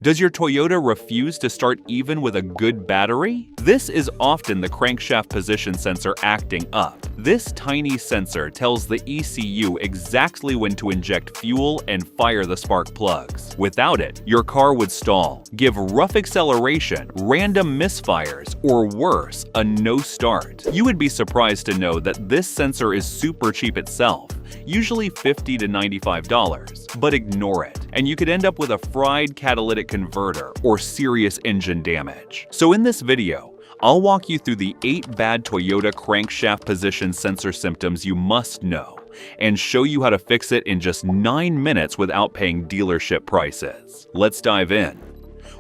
Does your Toyota refuse to start even with a good battery? This is often the crankshaft position sensor acting up. This tiny sensor tells the ECU exactly when to inject fuel and fire the spark plugs. Without it, your car would stall, give rough acceleration, random misfires, or worse, a no start. You would be surprised to know that this sensor is super cheap itself, usually $50 to $95, but ignore it, and you could end up with a fried catalytic converter or serious engine damage. So in this video, I'll walk you through the 8 bad Toyota crankshaft position sensor symptoms you must know, and show you how to fix it in just 9 minutes without paying dealership prices. Let's dive in.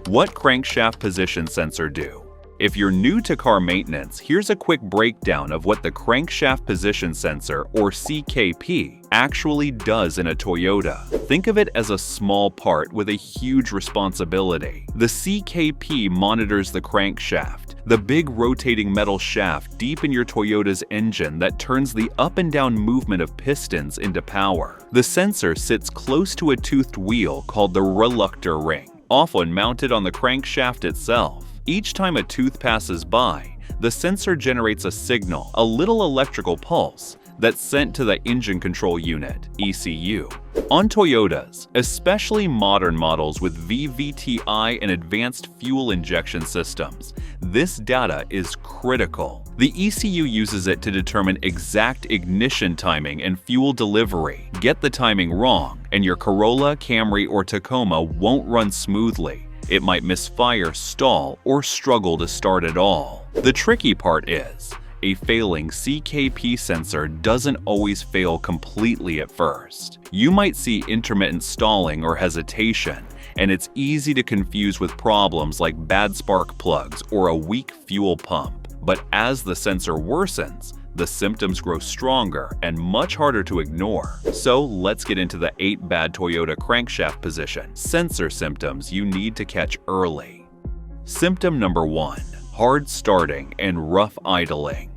What crankshaft position sensor do? If you're new to car maintenance, here's a quick breakdown of what the crankshaft position sensor, or CKP, actually does in a Toyota. Think of it as a small part with a huge responsibility. The CKP monitors the crankshaft, the big rotating metal shaft deep in your Toyota's engine that turns the up and down movement of pistons into power. The sensor sits close to a toothed wheel called the reluctor ring, often mounted on the crankshaft itself. Each time a tooth passes by, the sensor generates a signal, a little electrical pulse, that's sent to the engine control unit, ECU. On Toyotas, especially modern models with VVTi and advanced fuel injection systems, this data is critical. The ECU uses it to determine exact ignition timing and fuel delivery. Get the timing wrong, and your Corolla, Camry, or Tacoma won't run smoothly. It might misfire, stall, or struggle to start at all. The tricky part is, a failing CKP sensor doesn't always fail completely at first. You might see intermittent stalling or hesitation, and it's easy to confuse with problems like bad spark plugs or a weak fuel pump. But as the sensor worsens, the symptoms grow stronger and much harder to ignore. So let's get into the 8 bad Toyota crankshaft position sensor symptoms you need to catch early. Symptom number 1. Hard starting and rough idling.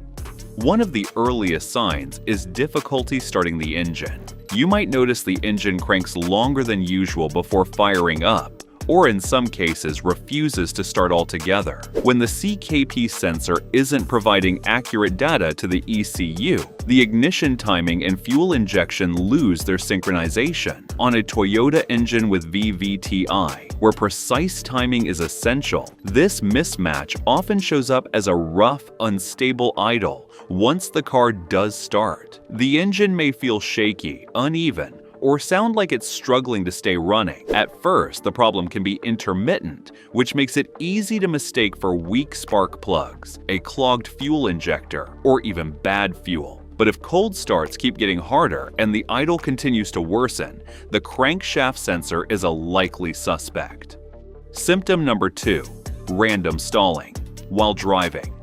One of the earliest signs is difficulty starting the engine. You might notice the engine cranks longer than usual before firing up, or in some cases refuses to start altogether. When the CKP sensor isn't providing accurate data to the ECU, the ignition timing and fuel injection lose their synchronization. On a Toyota engine with VVTi, where precise timing is essential, this mismatch often shows up as a rough, unstable idle once the car does start. The engine may feel shaky, uneven, or sound like it's struggling to stay running. At first, the problem can be intermittent, which makes it easy to mistake for weak spark plugs, a clogged fuel injector, or even bad fuel. But if cold starts keep getting harder and the idle continues to worsen, the crankshaft sensor is a likely suspect. Symptom number 2. Random stalling while driving.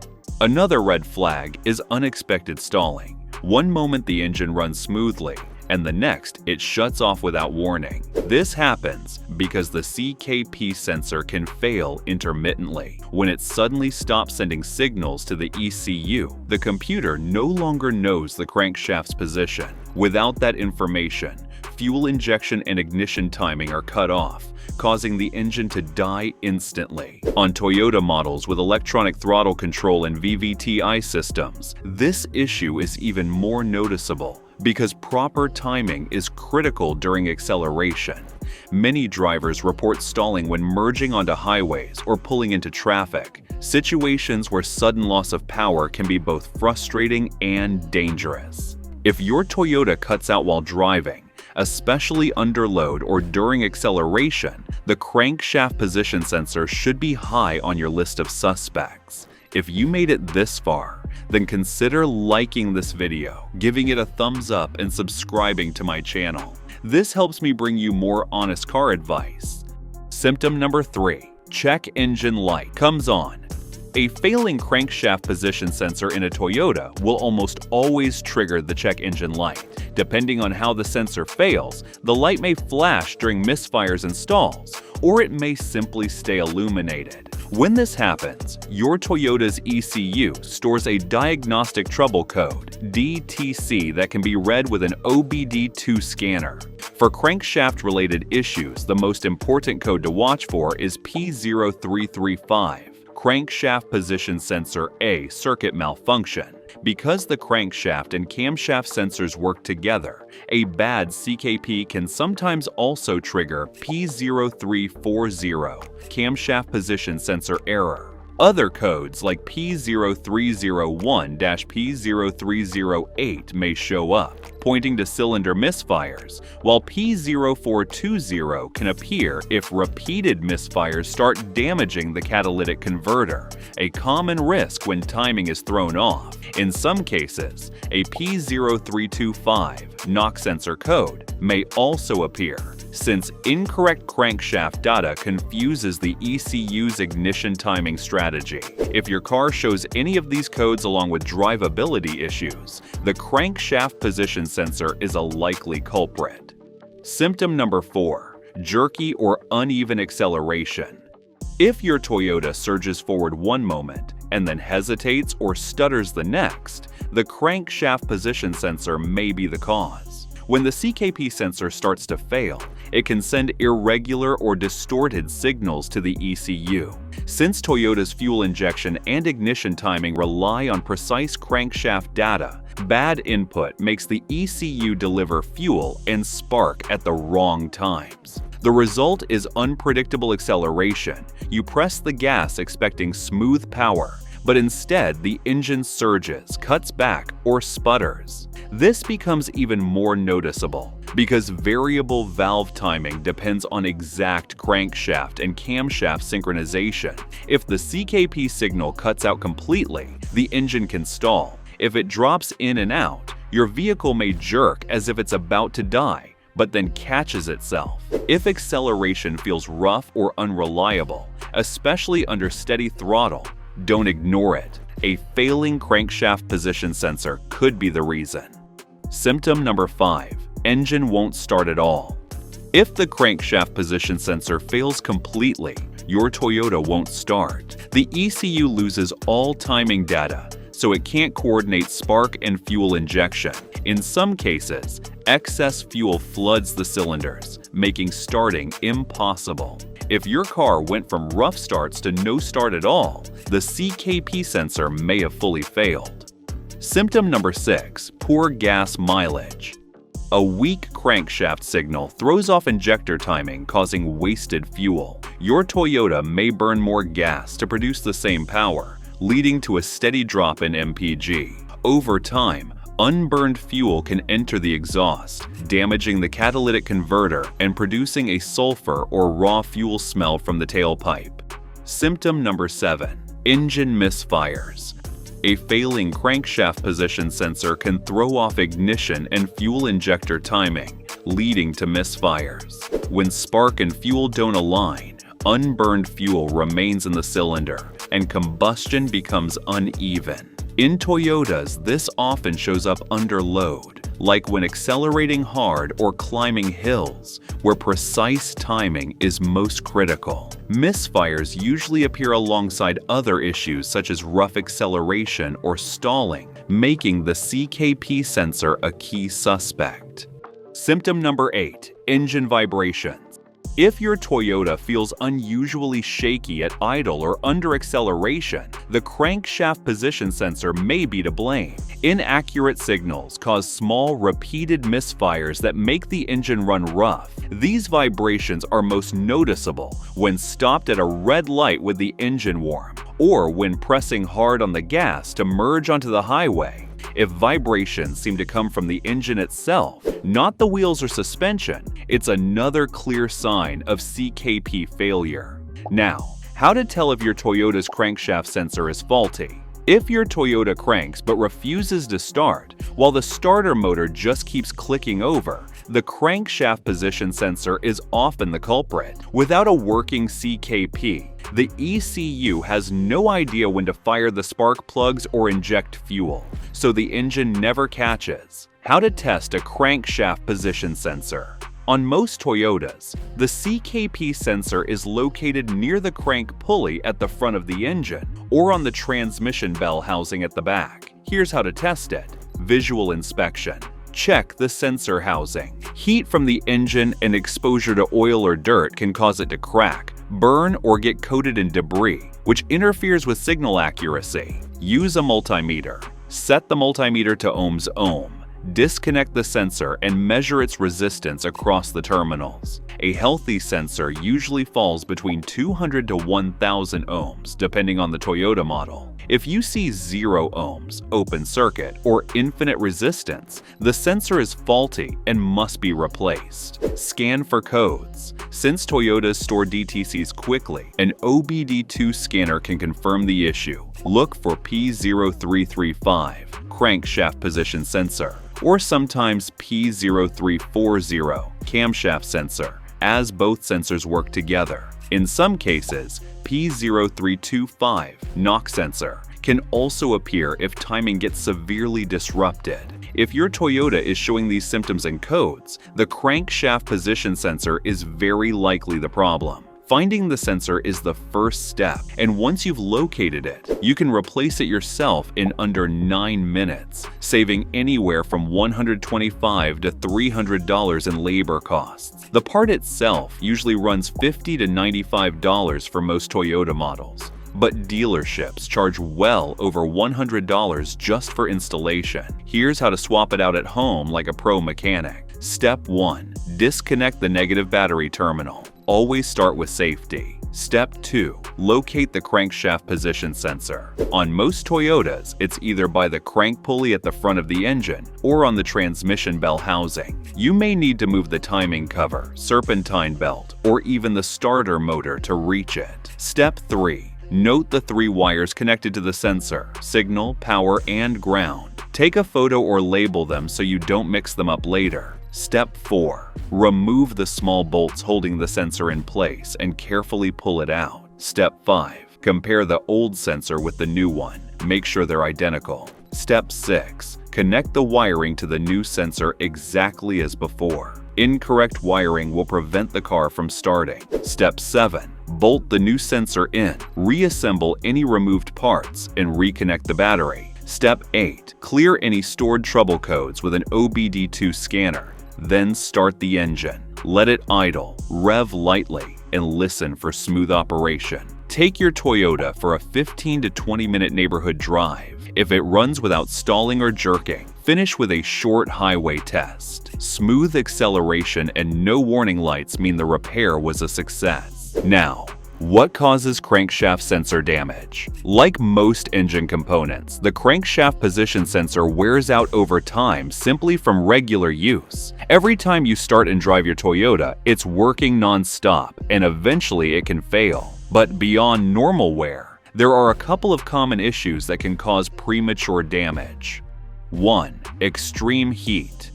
Another red flag is unexpected stalling. One moment the engine runs smoothly, and the next it shuts off without warning. This happens because the CKP sensor can fail intermittently. When it suddenly stops sending signals to the ECU, the computer no longer knows the crankshaft's position. Without that information, fuel injection and ignition timing are cut off, causing the engine to die instantly. On Toyota models with electronic throttle control and VVTi systems, this issue is even more noticeable because proper timing is critical during acceleration. Many drivers report stalling when merging onto highways or pulling into traffic, situations where sudden loss of power can be both frustrating and dangerous. If your Toyota cuts out while driving, especially under load or during acceleration, the crankshaft position sensor should be high on your list of suspects. If you made it this far, then consider liking this video, giving it a thumbs up, and subscribing to my channel. This helps me bring you more honest car advice. Symptom number 3. Check engine light comes on. A failing crankshaft position sensor in a Toyota will almost always trigger the check engine light. Depending on how the sensor fails, the light may flash during misfires and stalls, or it may simply stay illuminated. When this happens, your Toyota's ECU stores a diagnostic trouble code, DTC, that can be read with an OBD2 scanner. For crankshaft-related issues, the most important code to watch for is P0335, crankshaft position sensor A circuit malfunction. Because the crankshaft and camshaft sensors work together, a bad CKP can sometimes also trigger P0340, camshaft position sensor error. Other codes like P0301-P0308 may show up, pointing to cylinder misfires, while P0420 can appear if repeated misfires start damaging the catalytic converter, a common risk when timing is thrown off. In some cases, a P0325 knock sensor code may also appear, since incorrect crankshaft data confuses the ECU's ignition timing strategy. If your car shows any of these codes along with drivability issues, the crankshaft position sensor is a likely culprit. Symptom number 4. Jerky or uneven acceleration. If your Toyota surges forward one moment and then hesitates or stutters the next, the crankshaft position sensor may be the cause. When the CKP sensor starts to fail, it can send irregular or distorted signals to the ECU. Since Toyota's fuel injection and ignition timing rely on precise crankshaft data, bad input makes the ECU deliver fuel and spark at the wrong times. The result is unpredictable acceleration. You press the gas expecting smooth power, but instead the engine surges, cuts back, or sputters. This becomes even more noticeable because variable valve timing depends on exact crankshaft and camshaft synchronization. If the CKP signal cuts out completely, the engine can stall. If it drops in and out, your vehicle may jerk as if it's about to die, but then catches itself. If acceleration feels rough or unreliable, especially under steady throttle, don't ignore it. A failing crankshaft position sensor could be the reason. Symptom number 5. Engine won't start at all. If the crankshaft position sensor fails completely, your Toyota won't start. The ECU loses all timing data, so it can't coordinate spark and fuel injection. In some cases, excess fuel floods the cylinders, making starting impossible. If your car went from rough starts to no start at all, the CKP sensor may have fully failed. Symptom number 6. Poor gas mileage. A weak crankshaft signal throws off injector timing, causing wasted fuel. Your Toyota may burn more gas to produce the same power, leading to a steady drop in MPG. Over time, unburned fuel can enter the exhaust, damaging the catalytic converter and producing a sulfur or raw fuel smell from the tailpipe. Symptom number 7. Engine misfires. A failing crankshaft position sensor can throw off ignition and fuel injector timing, leading to misfires. When spark and fuel don't align, unburned fuel remains in the cylinder, and combustion becomes uneven. In Toyotas, this often shows up under load, like when accelerating hard or climbing hills, where precise timing is most critical. Misfires usually appear alongside other issues such as rough acceleration or stalling, making the CKP sensor a key suspect. Symptom number 8. Engine vibrations. If your Toyota feels unusually shaky at idle or under acceleration, the crankshaft position sensor may be to blame. Inaccurate signals cause small, repeated misfires that make the engine run rough. These vibrations are most noticeable when stopped at a red light with the engine warm, or when pressing hard on the gas to merge onto the highway. If vibrations seem to come from the engine itself, not the wheels or suspension, it's another clear sign of CKP failure. Now, how to tell if your Toyota's crankshaft sensor is faulty? If your Toyota cranks but refuses to start, while the starter motor just keeps clicking over, the crankshaft position sensor is often the culprit. Without a working CKP, the ECU has no idea when to fire the spark plugs or inject fuel, so the engine never catches. How to test a crankshaft position sensor. On most Toyotas, the CKP sensor is located near the crank pulley at the front of the engine or on the transmission bell housing at the back. Here's how to test it. Visual inspection. Check the sensor housing. Heat from the engine and exposure to oil or dirt can cause it to crack, burn, or get coated in debris, which interferes with signal accuracy. Use a multimeter. Set the multimeter to ohms ohm. Disconnect the sensor and measure its resistance across the terminals. A healthy sensor usually falls between 200 to 1000 ohms, depending on the Toyota model. If you see 0 ohms, open circuit, or infinite resistance, the sensor is faulty and must be replaced. Scan for codes. Since Toyotas store DTCs quickly, an OBD2 scanner can confirm the issue. Look for P0335, crankshaft position sensor, or sometimes P0340, camshaft sensor, as both sensors work together. In some cases, P0325, knock sensor, can also appear if timing gets severely disrupted. If your Toyota is showing these symptoms and codes, the crankshaft position sensor is very likely the problem. Finding the sensor is the first step, and once you've located it, you can replace it yourself in under 9 minutes, saving anywhere from $125 to $300 in labor costs. The part itself usually runs $50 to $95 for most Toyota models, but dealerships charge well over $100 just for installation. Here's how to swap it out at home like a pro mechanic. Step 1. Disconnect the negative battery terminal. Always start with safety. Step 2. Locate the crankshaft position sensor. On most Toyotas, it's either by the crank pulley at the front of the engine or on the transmission bell housing. You may need to move the timing cover, serpentine belt, or even the starter motor to reach it. Step 3. Note the 3 wires connected to the sensor: signal, power, and ground. Take a photo or label them so you don't mix them up later. Step 4. Remove the small bolts holding the sensor in place and carefully pull it out. Step 5. Compare the old sensor with the new one. Make sure they're identical. Step 6. Connect the wiring to the new sensor exactly as before. Incorrect wiring will prevent the car from starting. Step 7. Bolt the new sensor in, reassemble any removed parts, and reconnect the battery. Step 8. Clear any stored trouble codes with an OBD2 scanner. Then start the engine. Let it idle, rev lightly, and listen for smooth operation. Take your Toyota for a 15 to 20 minute neighborhood drive. If it runs without stalling or jerking, finish with a short highway test. Smooth acceleration and no warning lights mean the repair was a success. Now, what causes crankshaft sensor damage? Like most engine components, the crankshaft position sensor wears out over time simply from regular use. Every time you start and drive your Toyota, it's working non-stop, and eventually it can fail. But beyond normal wear, there are a couple of common issues that can cause premature damage. 1. Extreme heat.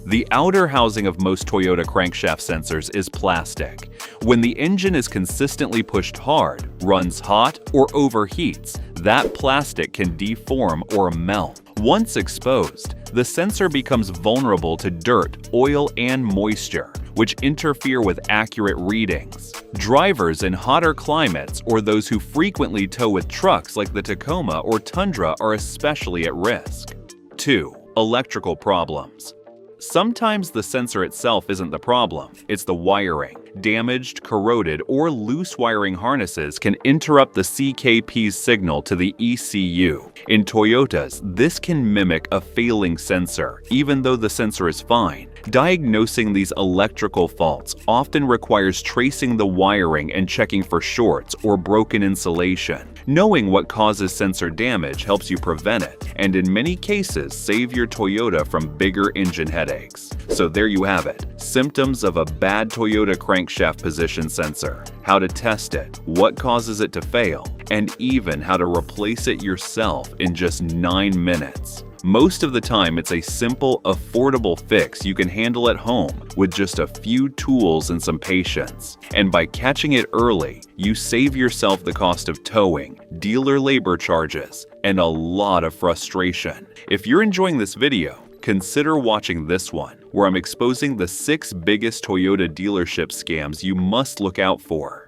The outer housing of most Toyota crankshaft sensors is plastic. When the engine is consistently pushed hard, runs hot, or overheats, that plastic can deform or melt. Once exposed, the sensor becomes vulnerable to dirt, oil, and moisture, which interfere with accurate readings. Drivers in hotter climates or those who frequently tow with trucks like the Tacoma or Tundra are especially at risk. 2. Electrical problems. Sometimes the sensor itself isn't the problem, it's the wiring. Damaged, corroded, or loose wiring harnesses can interrupt the CKP's signal to the ECU. In Toyotas, this can mimic a failing sensor, even though the sensor is fine. Diagnosing these electrical faults often requires tracing the wiring and checking for shorts or broken insulation. Knowing what causes sensor damage helps you prevent it, and in many cases save your Toyota from bigger engine headaches. So there you have it, symptoms of a bad Toyota crankshaft position sensor, how to test it, what causes it to fail, and even how to replace it yourself in just 9 minutes. Most of the time, it's a simple, affordable fix you can handle at home with just a few tools and some patience. And by catching it early, you save yourself the cost of towing, dealer labor charges, and a lot of frustration. If you're enjoying this video, Consider watching this one, where I'm exposing the 6 biggest Toyota dealership scams you must look out for.